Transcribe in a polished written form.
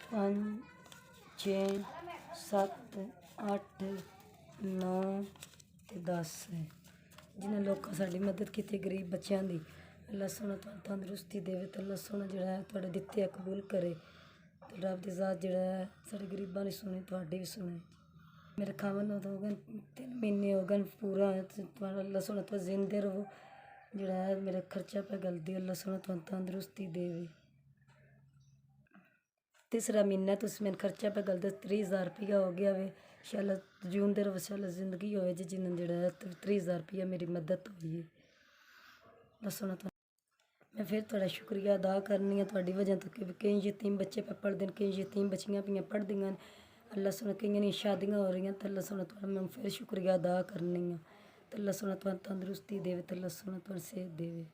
5 6 7 8 9 ਤੇ 10 ਹੈ। ਜਿਨ੍ਹਾਂ ਲੋਕਾਂ ਸਾਡੀ ਮਦਦ ਕੀਤੀ ਗਰੀਬ ਬੱਚਿਆਂ ਦੀ, ਅੱਲਾ ਸੋਹਣਾ ਤੁਹਾਨੂੰ ਤੰਦਰੁਸਤੀ ਦੇਵੇ ਤੇ ਅੱਲਾ ਸੋਹਣਾ ਜਿਹੜਾ ਹੈ ਤੁਹਾਡੇ ਦਿੱਤੇ ਕਬੂਲ ਕਰੇ ਤੇ ਰੱਬ ਦੀ ਜ਼ਾਤ ਜਿਹੜਾ ਹੈ ਸਾਡੇ ਗਰੀਬਾਂ ਦੀ ਸੁਣੇ, ਤੁਹਾਡੀ ਵੀ ਸੁਣੇ। ਮੇਰੇ ਖਾਵਨ ਨੂੰ ਤਾਂ ਹੋ ਗਏ 3 ਮਹੀਨੇ ਹੋ ਗਏ ਪੂਰਾ, ਤੁਹਾਡਾ ਅੱਲਾ ਸੋਹਣਾ ਤੁਸੀਂ ਜ਼ਿੰਦੇ ਰਹੋ। ਜਿਹੜਾ ਹੈ ਮੇਰਾ ਖਰਚਾ ਪੈ ਗਲਦੀ, ਅੱਲਾ ਸੋਹਣਾ ਤੁਹਾਨੂੰ ਤੰਦਰੁਸਤੀ ਦੇਵੇ। ਤੀਸਰਾ ਮਹੀਨਾ ਤੁਸੀਂ ਮੈਨੂੰ ਖਰਚਾ ਪੈ ਗਲਦਾ 30,000 ਰੁਪਇਆ ਹੋ ਗਿਆ ਵੇ। ਇੰਸ਼ਾਅੱਲਾ ਜਿਉਂਦੇ ਰਹੋ, ਇੰਸ਼ਾਅੱਲਾ ਜ਼ਿੰਦਗੀ ਹੋਵੇ ਜੀ ਜਿਨ੍ਹਾਂ ਜਿਹੜਾ ਹੈ 30,000 ਰੁਪਇਆ ਮੇਰੀ ਮਦਦ ਹੋਈ ਹੈ। ਅੱਲਾ ਸੋਹਣਾ मैं फिर थोड़ा शुक्रिया अदा करनी है ਤੁਹਾਡੀ वजह तो कि कई यतीम बच्चे पे पढ़ते हैं, कई यतीम बच्चियां पे पढ़दियां। अल्लाह सोना कई दी शादियां हो रही हैं तो अल्लाह सोना थोड़ा मैं फिर शुक्रिया अदा करनी है। तो अल्लाह सोना तुहानू तंदरुस्ती देवे, तो अल्लाह सोना तुहानू सेहत देवे।